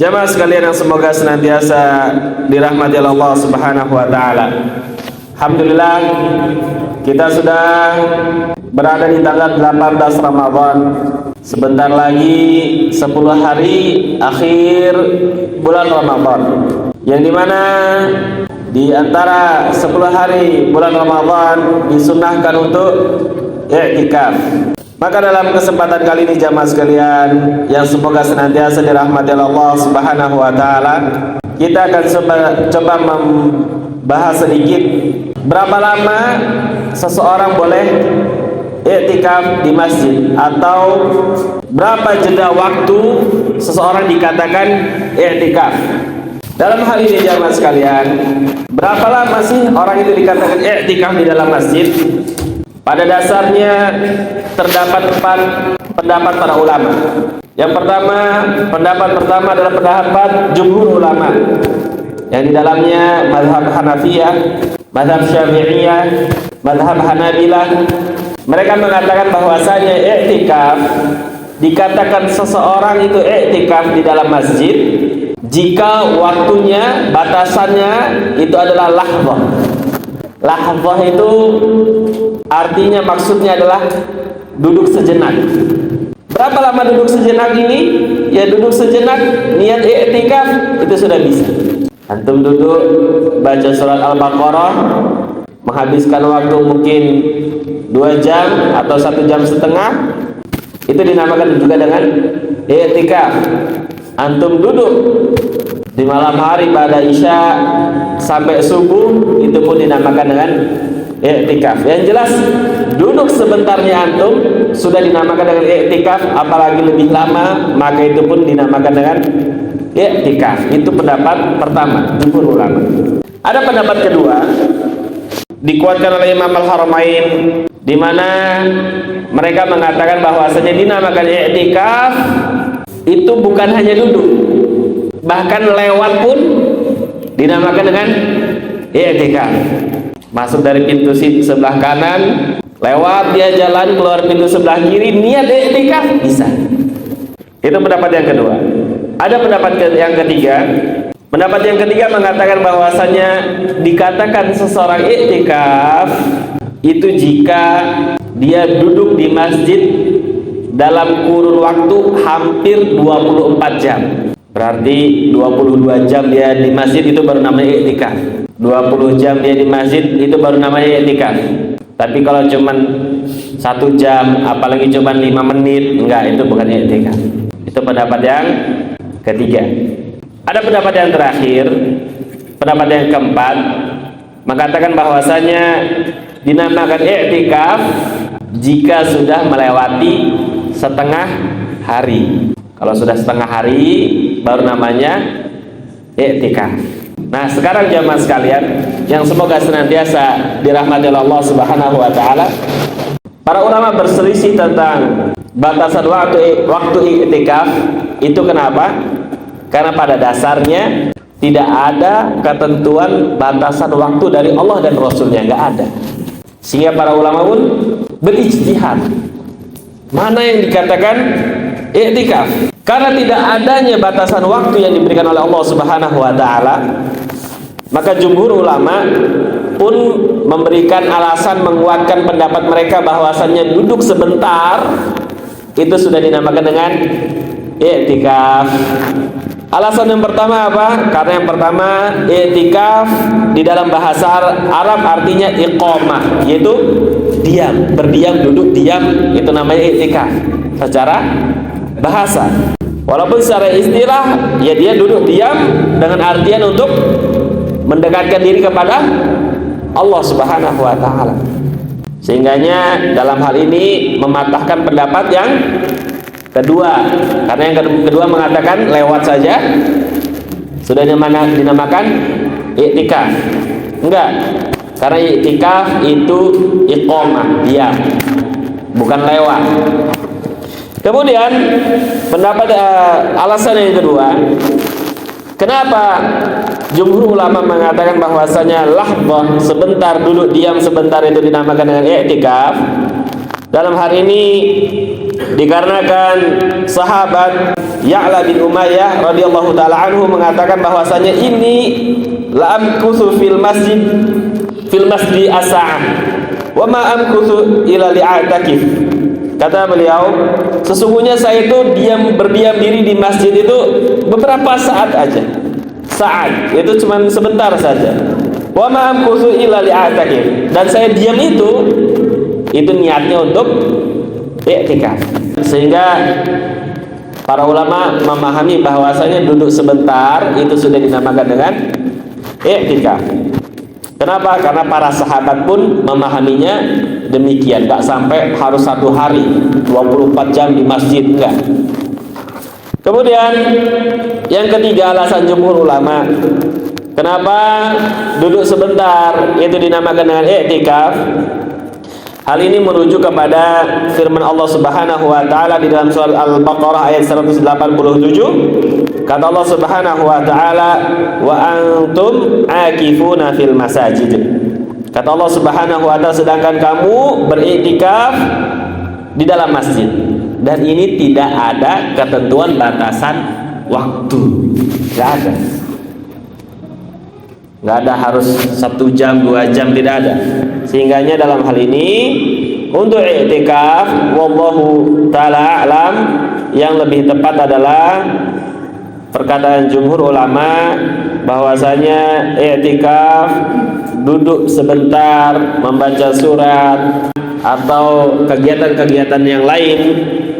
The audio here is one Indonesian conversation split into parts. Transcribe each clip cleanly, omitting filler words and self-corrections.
Jamaah sekalian yang semoga senantiasa dirahmati Allah Subhanahu wa taala. Alhamdulillah kita sudah berada di tanggal 18 Ramadan. Sebentar lagi 10 hari akhir bulan Ramadan. Yang dimana di antara 10 hari bulan Ramadan disunahkan untuk i'tikaf. Maka dalam kesempatan kali ini jamaah sekalian yang semoga senantiasa dirahmati Allah Subhanahu wa taala, kita akan coba membahas sedikit berapa lama seseorang boleh i'tikaf di masjid, atau berapa jeda waktu seseorang dikatakan i'tikaf. Dalam hal ini jamaah sekalian, berapa lama sih orang itu dikatakan i'tikaf di dalam masjid? Pada dasarnya terdapat 4 pendapat para ulama. Yang pertama, pendapat pertama adalah pendapat jumhur ulama, yang di dalamnya mazhab Hanafiyah, mazhab Syafi'iyah, mazhab Hanabilah. Mereka mengatakan bahwasanya i'tikaf dikatakan seseorang itu i'tikaf di dalam masjid jika waktunya, batasannya itu adalah lahzah. Lahzah itu artinya, maksudnya adalah duduk sejenak. Berapa lama duduk sejenak ini? Ya duduk sejenak, niat i'tikaf itu sudah bisa. Antum duduk baca surat Al-Baqarah, menghabiskan waktu mungkin 2 jam atau 1 jam setengah, itu dinamakan juga dengan i'tikaf. Antum duduk di malam hari pada Isya sampai subuh, itu pun dinamakan dengan i'tikaf. Yang jelas duduk sebentarnya antum sudah dinamakan dengan i'tikaf, apalagi lebih lama maka itu pun dinamakan dengan i'tikaf. Itu pendapat pertama jumhur ulama. Ada pendapat kedua dikuatkan oleh Imam Al-Haramain, di mana mereka mengatakan bahwasanya dinamakan i'tikaf itu bukan hanya duduk, bahkan lewat pun dinamakan dengan i'tikaf. Masuk dari pintu sebelah kanan, lewat dia jalan keluar pintu sebelah kiri, niat i'tikaf bisa. Itu pendapat yang kedua. Ada pendapat yang ketiga. Pendapat yang ketiga mengatakan bahwasanya dikatakan seseorang i'tikaf itu jika dia duduk di masjid dalam kurun waktu hampir 24 jam. Berarti 22 jam dia di masjid itu baru namanya i'tikaf. 20 jam dia di masjid itu baru namanya i'tikaf. Tapi kalau cuman 1 jam, apalagi cuman 5 menit, enggak, itu bukan i'tikaf. Itu pendapat yang ketiga. Ada pendapat yang terakhir, pendapat yang keempat, mengatakan bahwasanya dinamakan i'tikaf jika sudah melewati setengah hari. Kalau sudah setengah hari baru namanya i'tikaf. Nah, sekarang jamaah sekalian yang semoga senantiasa dirahmati Allah Subhanahu wa taala, para ulama berselisih tentang batasan waktu i'tikaf itu. Kenapa? Karena pada dasarnya tidak ada ketentuan batasan waktu dari Allah dan Rasulnya, nggak ada. Sehingga para ulama pun berijtihad mana yang dikatakan i'tikaf. Karena tidak adanya batasan waktu yang diberikan oleh Allah Subhanahu wa taala, maka jumhur ulama pun memberikan alasan, menguatkan pendapat mereka bahwasannya duduk sebentar itu sudah dinamakan dengan i'tikaf. Alasan yang pertama apa? Karena yang pertama, i'tikaf di dalam bahasa Arab artinya iqamah, yaitu diam, berdiam, duduk, diam, itu namanya i'tikaf secara bahasa. Walaupun secara istilah ya dia duduk diam dengan artian untuk mendekatkan diri kepada Allah Subhanahu wa taala. Sehingganya dalam hal ini mematahkan pendapat yang kedua, karena yang kedua mengatakan lewat saja sudah dinamakan i'tikaf. Enggak, karena i'tikaf itu iqamah, diam, bukan lewat. Kemudian pendapat alasan yang kedua, kenapa jumhur ulama mengatakan bahwasanya lahzah, sebentar, duduk diam sebentar, itu dinamakan dengan i'tikaf? Dalam hari ini Dikarenakan sahabat Ya'la bin Umayyah radhiyallahu taala anhu mengatakan bahwasanya ini la amkuthu fil masjid as-sa'ah wa ma amkuthu ila li'atakif. Kata beliau, sesungguhnya saya itu berdiam diri di masjid itu beberapa saat aja. Saat itu cuma sebentar saja. Wa ma amkuthu ila li'atakif. Dan saya diam itu niatnya untuk i'tikaf. Sehingga para ulama memahami bahwasanya duduk sebentar itu sudah dinamakan dengan i'tikaf. Kenapa? Karena para sahabat pun memahaminya demikian, enggak sampai harus 1 hari 24 jam di masjid, enggak. Kemudian yang ketiga alasan jumhur ulama kenapa duduk sebentar itu dinamakan dengan i'tikaf. Hal ini merujuk kepada firman Allah Subhanahu wa taala di dalam surah Al-Baqarah ayat 187. Kata Allah Subhanahu wa taala, "Wa antum aakifuna fil masajid." Kata Allah Subhanahu wa taala, sedangkan kamu beriktikaf di dalam masjid. Dan ini tidak ada ketentuan batasan waktu. Tidak ada. Nggak ada harus 1 jam, 2 jam, tidak ada. Sehingganya dalam hal ini untuk i'tikaf wallahu ta'ala a'lam, yang lebih tepat adalah perkataan jumhur ulama bahwasanya i'tikaf duduk sebentar membaca surat atau kegiatan-kegiatan yang lain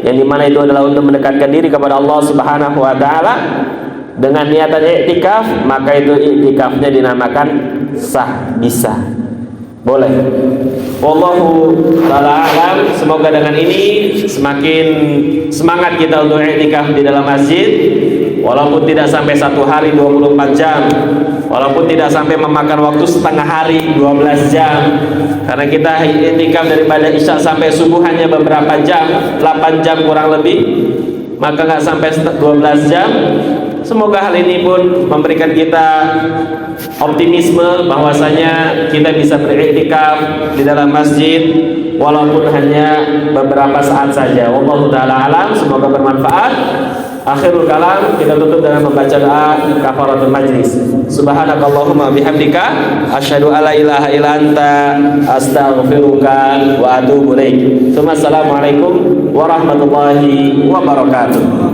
yang dimana itu adalah untuk mendekatkan diri kepada Allah Subhanahu wa ta'ala dengan niatan i'tikaf, maka itu i'tikafnya dinamakan sah, bisa, boleh. Wallahu ta'ala alam. Semoga dengan ini semakin semangat kita untuk i'tikaf di dalam masjid, walaupun tidak sampai 1 hari 24 jam, walaupun tidak sampai memakan waktu setengah hari 12 jam, karena kita i'tikaf daripada isya sampai subuh hanya beberapa jam, 8 jam kurang lebih, maka nggak sampai 12 jam. Semoga hal ini pun memberikan kita optimisme bahwasanya kita bisa beriktikaf di dalam masjid walaupun hanya beberapa saat saja. Wallahu taala alam. Semoga bermanfaat. Akhirul kalam, kita tutup dengan membaca doa kafaratul majlis. Subhanakallahumma bihamdika asyhadu alla ilaha illa anta astaghfiruka wa atubu ilaik. Assalamualaikum warahmatullahi wabarakatuh.